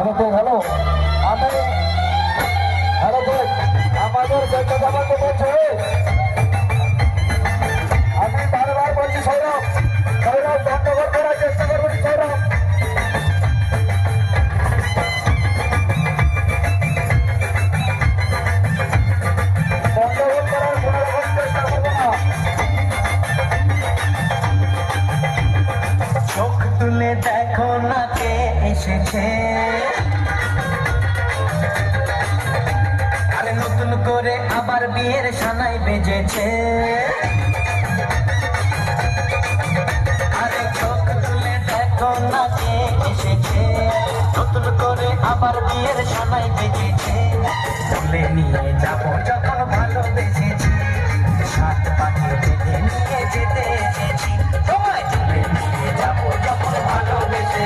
Hello আমি hello আমাদের আমাকে বলছে আমি বারবার বলছি সৌরভ সৌরভ গন্ডগোল করার চেষ্টা করবেন সৌরভ গন্ডগোল করার কোনো রকম চেষ্টা করবো না। চোখ তুলে দেখো না কে এসেছে, আরে নতুন করে আবার বিয়ের সানাই বেজেছে। আরে চোখ তুলে দেখো না কে এসেছে, নতুন করে আবার বিয়ের সানাই বেজেছে। তুলে নিয়ে যাবো যখন ভালোবেসেছি, সাত পাখি বেঁধে নিয়ে যেতে এসেছি।